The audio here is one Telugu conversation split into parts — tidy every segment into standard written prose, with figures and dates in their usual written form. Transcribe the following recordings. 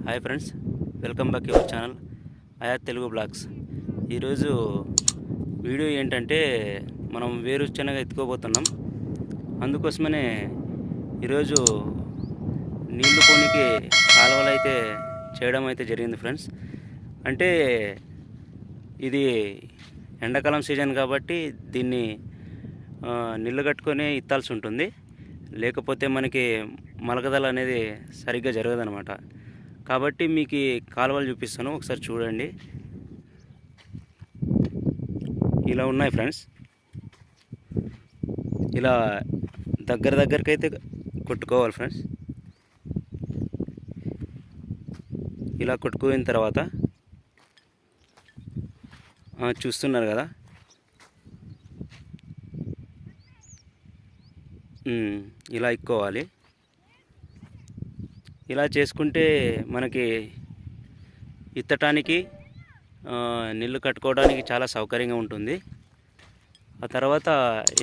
Hi friends, welcome back your channel Ayat Telugu blogs. ఈరోజు వీడియో ఏంటంటే మనం వేరుశనగ ఎత్తుకోబోతున్నాం. అందుకోసమనే ఈరోజు నీళ్లు పోనీకి కాలువలు అయితే చేయడం అయితే జరిగింది ఫ్రెండ్స్. అంటే ఇది ఎండాకాలం సీజన్ కాబట్టి దీన్ని నీళ్ళు కట్టుకొని ఇత్తాల్సి ఉంటుంది. లేకపోతే మనకి మొలకదల అనేది సరిగ్గా జరగదనమాట. కాబట్టి మీకు కాలువలు చూపిస్తాను, ఒకసారి చూడండి. ఇలా ఉన్నాయి ఫ్రెండ్స్. ఇలా దగ్గరికి అయితే కొట్టుకోవాలి ఫ్రెండ్స్. ఇలా కొట్టుకున్న తర్వాత చూస్తున్నారు కదా, ఇలా ఎక్కుకోవాలి. ఇలా చేసుకుంటే మనకి ఇత్తటానికి నీళ్ళు కట్టుకోవడానికి చాలా సౌకర్యంగా ఉంటుంది. ఆ తర్వాత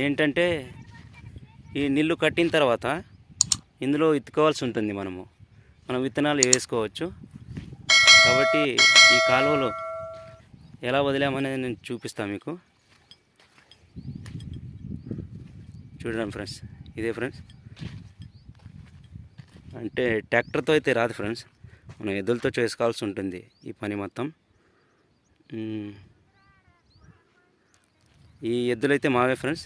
ఏంటంటే ఈ నీళ్ళు కట్టిన తర్వాత ఇందులో ఇత్తుకోవాల్సి ఉంటుంది. మనం విత్తనాలు వేసుకోవచ్చు. కాబట్టి ఈ కాలువలో ఎలా వదిలామనేది నేను చూపిస్తాను మీకు. చూడండి ఫ్రెండ్స్, ఇదే ఫ్రెండ్స్. అంటే ట్రాక్టర్తో అయితే రాదు ఫ్రెండ్స్, మనం ఎద్దులతో చేసుకోవాల్సి ఉంటుంది ఈ పని మొత్తం. ఈ ఎద్దులైతే మావే ఫ్రెండ్స్.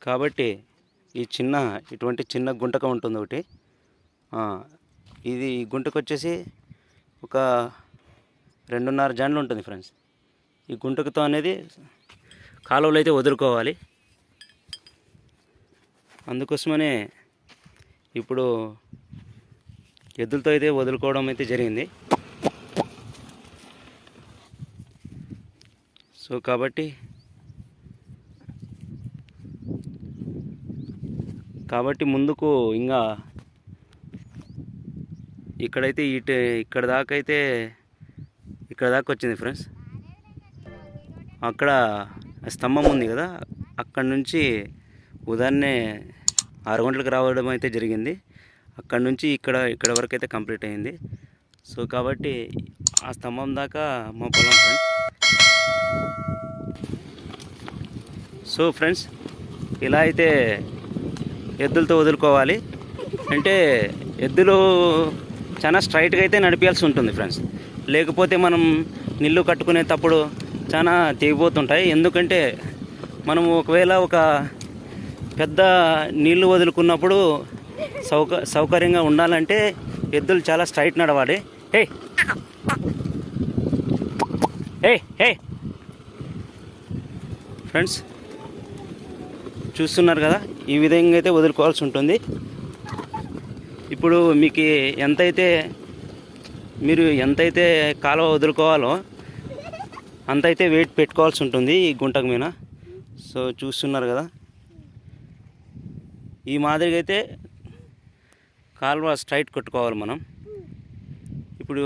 కాబట్టి ఇటువంటి చిన్న గుంటక ఉంటుంది ఒకటి. ఇది గుంటకు వచ్చేసి ఒక 2.5 జాన్లు ఉంటుంది ఫ్రెండ్స్. ఈ గుంటకతో అనేది కాలువలు అయితే వదులుకోవాలి. అందుకోసమనే ఇప్పుడు ఎద్దులతో అయితే వదులుకోవడం అయితే జరిగింది. సో కాబట్టి ముందుకు ఇంకా ఇక్కడ దాకా వచ్చింది ఫ్రెండ్స్. అక్కడ స్తంభం ఉంది కదా, అక్కడ నుంచి ఉదయాన్నే 6 గంటలకు రావడం అయితే జరిగింది. అక్కడ నుంచి ఇక్కడ వరకు అయితే కంప్లీట్ అయింది. సో కాబట్టి ఆ స్తంభం దాకా మా పొలం ఫ్రెండ్స్. సో ఫ్రెండ్స్, ఇలా అయితే ఎద్దులతో వదులుకోవాలి. అంటే ఎద్దులు చాలా స్ట్రైట్గా అయితే నడిపించాల్సి ఉంటుంది ఫ్రెండ్స్. లేకపోతే మనం నీళ్ళు కట్టుకునేటప్పుడు చాలా తెగిపోతుంటాయి. ఎందుకంటే మనం ఒకవేళ ఒక పెద్ద నీళ్లు వదులుకున్నప్పుడు సౌకర్యంగా ఉండాలంటే ఎద్దులు చాలా స్ట్రైట్ నడవాలి. హే ఫ్రెండ్స్, చూస్తున్నారు కదా, ఈ విధంగా అయితే వదులుకోవాల్సి ఉంటుంది. ఇప్పుడు మీకు మీరు ఎంతైతే కాలువ వదులుకోవాలో అంతైతే వెయిట్ పెట్టుకోవాల్సి ఉంటుంది ఈ గుంటకు మీద. సో చూస్తున్నారు కదా, ఈ మాదిరిగా అయితే కాలువ స్ట్రైట్ కొట్టుకోవాలి మనం. ఇప్పుడు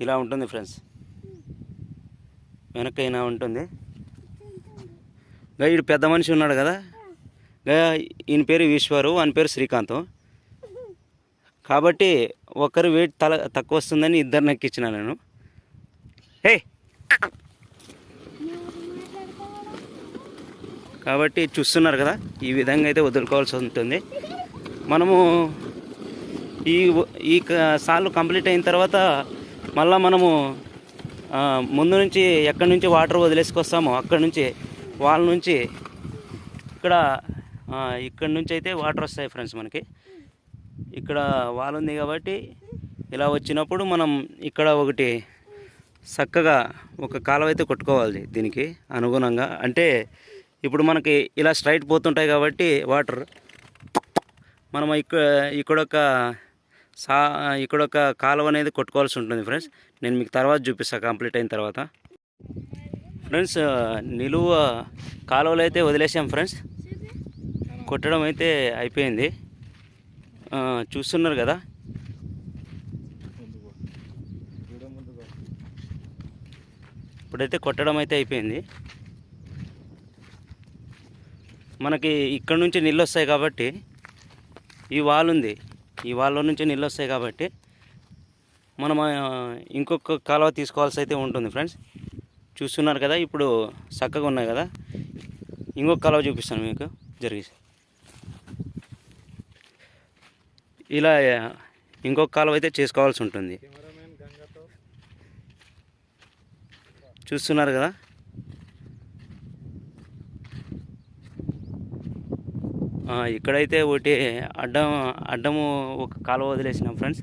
ఇలా ఉంటుంది ఫ్రెండ్స్, వెనకైనా ఉంటుంది. ఈడు పెద్ద మనిషి ఉన్నాడు కదా, ఈయన పేరు ఈశ్వరు, అని పేరు శ్రీకాంత్. కాబట్టి ఒకరు వెయిట్ తక్కువ వస్తుందని ఇద్దరిని ఎక్కించిన నేను. కాబట్టి చూస్తున్నారు కదా, ఈ విధంగా అయితే వదులుకోవాల్సి ఉంటుంది. మనము ఈ సార్లు కంప్లీట్ అయిన తర్వాత మళ్ళీ మనము ముందు నుంచి ఎక్కడి నుంచి వాటర్ వదిలేసుకొస్తామో అక్కడి నుంచి వాళ్ళ నుంచి ఇక్కడ నుంచి అయితే వాటర్ వస్తాయి ఫ్రెండ్స్. మనకి ఇక్కడ వాల్ ఉంది కాబట్టి ఇలా వచ్చినప్పుడు మనం ఇక్కడ ఒకటి చక్కగా ఒక కాలువ అయితే కొట్టుకోవాలి దీనికి అనుగుణంగా. అంటే ఇప్పుడు మనకి ఇలా స్ట్రైట్ పోతుంటాయి కాబట్టి వాటర్ మనం ఇక్కడొక కాలువ అనేది కొట్టుకోవాల్సి ఉంటుంది ఫ్రెండ్స్. నేను మీకు తర్వాత చూపిస్తాను కంప్లీట్ అయిన తర్వాత. ఫ్రెండ్స్, నిలువ కాలువలు అయితే వదిలేసాం ఫ్రెండ్స్. కొట్టడం అయితే అయిపోయింది. చూస్తున్నారు కదా, ఇప్పుడైతే కొట్టడం అయితే అయిపోయింది. మనకి ఇక్కడ నుంచి నీళ్ళు వస్తాయి కాబట్టి ఈ వాల్ ఉంది, ఈ వాల్లో నుంచి నీళ్ళు వస్తాయి కాబట్టి మనం ఇంకొక కాలువ తీసుకోవాల్సి అయితే ఉంటుంది ఫ్రెండ్స్. చూస్తున్నారు కదా, ఇప్పుడు చక్కగా ఉన్నాయి కదా. ఇంకొక కాలువ చూపిస్తాను మీకు జరిగి. ఇలా ఇంకొక కాలువ అయితే చేసుకోవాల్సి ఉంటుంది. చూస్తున్నారు కదా, ఇక్కడైతే ఒకటి అడ్డము ఒక కాలువ వదిలేసినాం ఫ్రెండ్స్.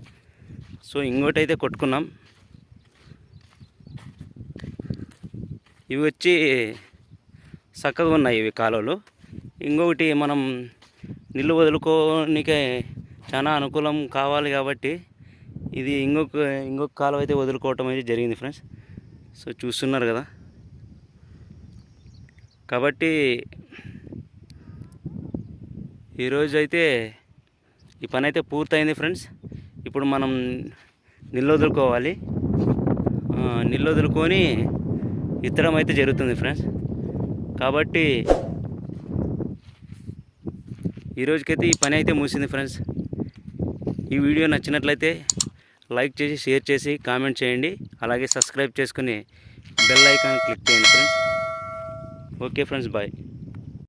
సో ఇంకోటి అయితే కొట్టుకున్నాం. ఇవి వచ్చి చక్కగా ఉన్నాయి ఇవి కాలువలు. ఇంకొకటి మనం నీళ్ళు వదులుకోనికే చాలా అనుకూలం కావాలి కాబట్టి ఇది ఇంకొక కాలువ అయితే వదులుకోవటం అయితే జరిగింది ఫ్రెండ్స్. సో చూస్తున్నారు కదా, కాబట్టి ఈరోజు అయితే ఈ పని అయితే పూర్తయింది ఫ్రెండ్స్. ఇప్పుడు మనం నీళ్ళు వదులుకోవాలి. నీళ్ళు వదులుకొని ఇతరం అయితే జరుగుతుంది ఫ్రెండ్స్. కాబట్టి ఈరోజుకైతే ఈ పని అయితే ముగిసింది ఫ్రెండ్స్. ఈ వీడియో నచ్చినట్లయితే లైక్ చేసి, షేర్ చేసి, కామెంట్ చేయండి. అలాగే సబ్స్క్రైబ్ చేసుకుని బెల్ ఐకాన్ క్లిక్ చేయండి ఫ్రెండ్స్. Okay friends, bye.